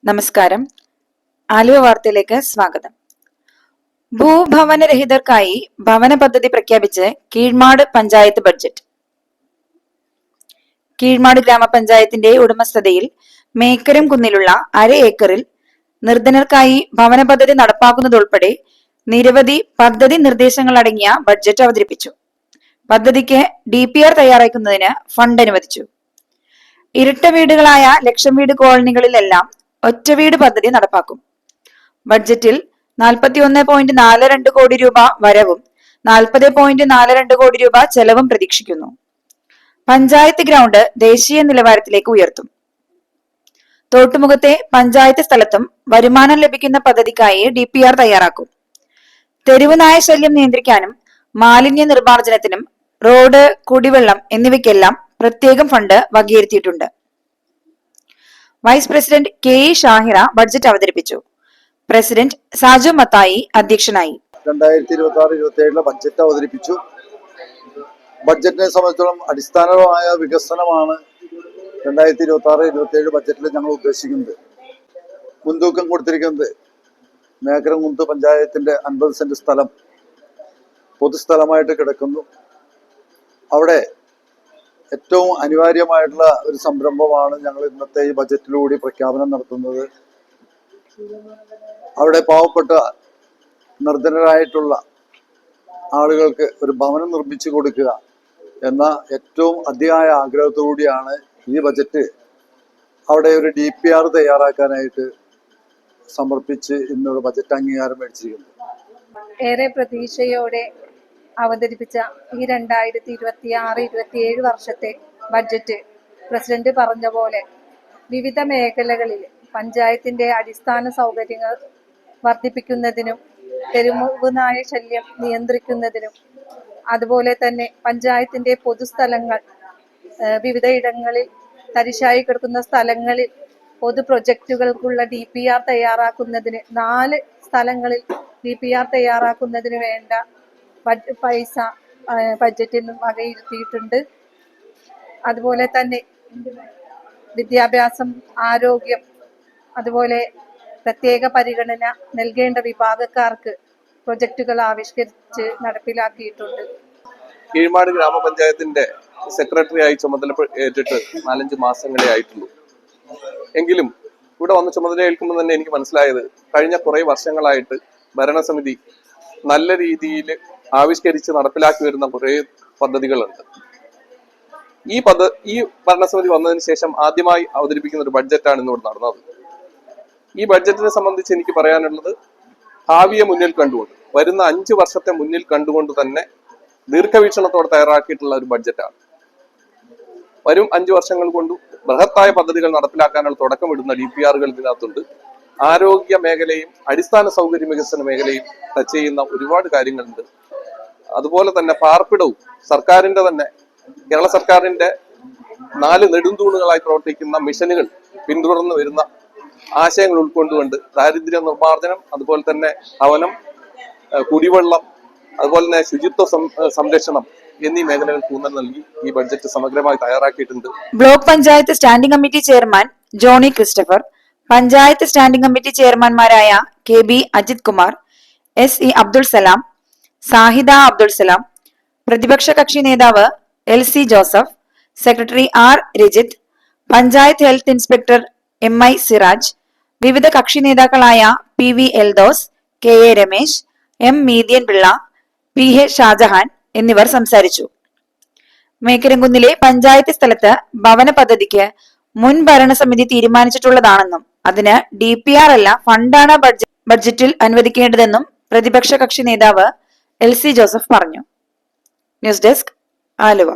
നമസ്കാരം. ആലുവ വാർത്തയിലേക്ക് സ്വാഗതം. ഭൂഭവനരഹിതർക്കായി ഭവന പദ്ധതി പ്രഖ്യാപിച്ച് കീഴ്മാട് പഞ്ചായത്ത് ബഡ്ജറ്റ്. കീഴ്മാട് ഗ്രാമപഞ്ചായത്തിന്റെ ഉടമസ്ഥതയിൽ മേക്കരം കുന്നിലുള്ള 1/2 ഏക്കറിൽ നിർധനർക്കായി ഭവന പദ്ധതി നടപ്പാക്കുന്നതുൾപ്പെടെ നിരവധി പദ്ധതി നിർദ്ദേശങ്ങൾ അടങ്ങിയ ബഡ്ജറ്റ് അവതരിപ്പിച്ചു. പദ്ധതിക്ക് DPR തയ്യാറാക്കുന്നതിന് ഫണ്ട് അനുവദിച്ചു. ഇരട്ട വീടുകളായ ലക്ഷം വീട് കോളനികളിലെല്ലാം ഒറ്റ വീട് പദ്ധതി നടപ്പാക്കും. ബഡ്ജറ്റിൽ 41.42 കോടി രൂപ വരവും 40.42 കോടി രൂപ ചെലവും പ്രതീക്ഷിക്കുന്നു. പഞ്ചായത്ത് ഗ്രൗണ്ട് ദേശീയ നിലവാരത്തിലേക്ക് ഉയർത്തും. തോട്ടുമുഖത്തെ പഞ്ചായത്ത് സ്ഥലത്തും വരുമാനം ലഭിക്കുന്ന പദ്ധതിക്കായി DPR തയ്യാറാക്കും. തെരുവ് നായ ശല്യം നിയന്ത്രിക്കാനും മാലിന്യ നിർമ്മാർജ്ജനത്തിനും റോഡ്, കുടിവെള്ളം എന്നിവയ്ക്കെല്ലാം പ്രത്യേകം ഫണ്ട് വകയിരുത്തിയിട്ടുണ്ട്. Vice president KE Shahira budget അവതരിപ്പിച്ചു. പ്രസിഡന്റ് സാജു മത്തായി അധ്യക്ഷനായി. 2026-27 ബഡ്ജറ്റ് അവതരിപ്പിച്ചു. ബഡ്ജറ്റിനെ സംബന്ധിച്ചിടത്തോളം അടിസ്ഥാനപരമായ വികസനമാണ് 2026-27 ബഡ്ജറ്റിൽ ഞങ്ങൾ ഉദ്ദേശിക്കുന്നത്. മുൻതൂക്കം കൊടുത്തിരിക്കുന്നത് മേക്കരംകുന്ന് പഞ്ചായത്തിന്റെ 50 സെന്റ് സ്ഥലം പൊതുസ്ഥലമായിട്ട് കിടക്കുന്നു. അവിടെ ഏറ്റവും അനിവാര്യമായിട്ടുള്ള ഒരു സംരംഭമാണ് ഞങ്ങൾ ഇന്നത്തെ ഈ ബജറ്റിലൂടെ പ്രഖ്യാപനം നടത്തുന്നത്. അവിടെ പാവപ്പെട്ട നിർധനരായിട്ടുള്ള ആളുകൾക്ക് ഒരു ഭവനം നിർമ്മിച്ചു കൊടുക്കുക എന്ന ഏറ്റവും അതിയായ ആഗ്രഹത്തോടുകൂടിയാണ് ഈ ബജറ്റ് അവിടെ ഒരു DPR തയ്യാറാക്കാനായിട്ട് സമർപ്പിച്ച് ഇന്നൊരു ബജറ്റ് അംഗീകാരം മേടിച്ചിരിക്കുന്നത്. ഏറെ പ്രതീക്ഷയോടെ അവതരിപ്പിച്ച ഈ 2026-27 വർഷത്തെ ബഡ്ജറ്റ് പ്രസിഡന്റ് പറഞ്ഞ പോലെ വിവിധ മേഖലകളിൽ പഞ്ചായത്തിന്റെ അടിസ്ഥാന സൗകര്യങ്ങൾ വർദ്ധിപ്പിക്കുന്നതിനും തെരുവ് നായ ശല്യം നിയന്ത്രിക്കുന്നതിനും അതുപോലെ തന്നെ പഞ്ചായത്തിന്റെ പൊതുസ്ഥലങ്ങൾ വിവിധ ഇടങ്ങളിൽ തരിശായി കിടക്കുന്ന സ്ഥലങ്ങളിൽ പൊതു പ്രൊജക്റ്റുകൾക്കുള്ള DPR തയ്യാറാക്കുന്നതിന് 4 സ്ഥലങ്ങളിൽ DPR തയ്യാറാക്കുന്നതിന് വേണ്ട പൈസ ബഡ്ജറ്റിൽ വകയിരുത്തിയിട്ടുണ്ട്. അതുപോലെ തന്നെ വിദ്യാഭ്യാസം, ആരോഗ്യം, അതുപോലെ പ്രത്യേക പരിഗണന നൽകേണ്ട വിഭാഗക്കാർക്ക് പ്രൊജക്റ്റുകൾ ആവിഷ്കരിച്ച് നടപ്പിലാക്കിയിട്ടുണ്ട്. കീഴ്മാട് ഗ്രാമപഞ്ചായത്തിന്റെ സെക്രട്ടറിയായി ചുമതല ഏറ്റിട്ട് 4-5 മാസങ്ങളെ ആയിട്ടുള്ളൂ. എങ്കിലും ഇവിടെ വന്ന് ചുമതല ഏൽക്കുമ്പോൾ തന്നെ എനിക്ക് മനസ്സിലായത് കഴിഞ്ഞ കുറെ വർഷങ്ങളായിട്ട് ഭരണസമിതി നല്ല രീതിയിൽ ആവിഷ്കരിച്ച് നടപ്പിലാക്കി വരുന്ന കുറെ പദ്ധതികളുണ്ട്. ഈ ഭരണസമിതി വന്നതിന് ശേഷം ആദ്യമായി അവതരിപ്പിക്കുന്ന ഒരു ബഡ്ജറ്റാണ് ഇന്നിവിടെ നടന്നത്. ഈ ബഡ്ജറ്റിനെ സംബന്ധിച്ച് എനിക്ക് പറയാനുള്ളത് ഭാവിയെ മുന്നിൽ കണ്ടുകൊണ്ട്, വരുന്ന 5 വർഷത്തെ മുന്നിൽ കണ്ടുകൊണ്ട് തന്നെ ദീർഘവീക്ഷണത്തോടെ തയ്യാറാക്കിയിട്ടുള്ള ഒരു ബഡ്ജറ്റാണ്. വരും 5 വർഷങ്ങൾ കൊണ്ട് ബൃഹത്തായ പദ്ധതികൾ നടപ്പിലാക്കാനുള്ള തുടക്കമിടുന്ന DPRകൾ ഇതിനകത്തുണ്ട്. ആരോഗ്യ മേഖലയും അടിസ്ഥാന സൗകര്യ വികസന മേഖലയും ടച്ച് ചെയ്യുന്ന ഒരുപാട് കാര്യങ്ങളുണ്ട്. അതുപോലെ തന്നെ പാർപ്പിടവും സർക്കാരിന്റെ തന്നെ കേരള സർക്കാരിന്റെ 4 നെടുന്തൂണുകളായി പ്രവർത്തിക്കുന്ന മിഷനുകൾ പിന്തുടർന്ന് വരുന്ന ആശയങ്ങൾ ഉൾക്കൊണ്ടുകൊണ്ട് ദാരിദ്ര്യ നിർമ്മാർജ്ജനം, അതുപോലെ തന്നെ ഭവനം, കുടിവെള്ളം, അതുപോലെ തന്നെ ശുചിത്വ സംരക്ഷണം എന്നീ മേഖലകൾക്ക് ഊന്നൽ നൽകി ഈ ബഡ്ജറ്റ് സമഗ്രമായി തയ്യാറാക്കിയിട്ടുണ്ട്. Block panchayat standing committee chairman Johny Christopher, panchayat standing committee ചെയർമാൻമാരായ KB അജിത് കുമാർ, SE അബ്ദുൾ സലാം, സാഹിദ അബ്ദുൾ സലാം, പ്രതിപക്ഷ കക്ഷി നേതാവ് LC Joseph, secretary R Rajith, panchayat health inspector MI Siraj, വിവിധ കക്ഷി നേതാക്കളായ PV Eldhose, KA Ramesh, M Meethiyan Pillai, PH Shah Jahan എന്നിവർ സംസാരിച്ചു. മേക്കരംകുന്നിലെ പഞ്ചായത്ത് സ്ഥലത്ത് ഭവന പദ്ധതിക്ക് മുൻ ഭരണസമിതി തീരുമാനിച്ചിട്ടുള്ളതാണെന്നും അതിന് DPR അല്ല ഫണ്ടാണ് ബഡ്ജറ്റിൽ അനുവദിക്കേണ്ടതെന്നും പ്രതിപക്ഷ കക്ഷി നേതാവ് LC ജോസഫ് പറഞ്ഞു. News desk, Aluva.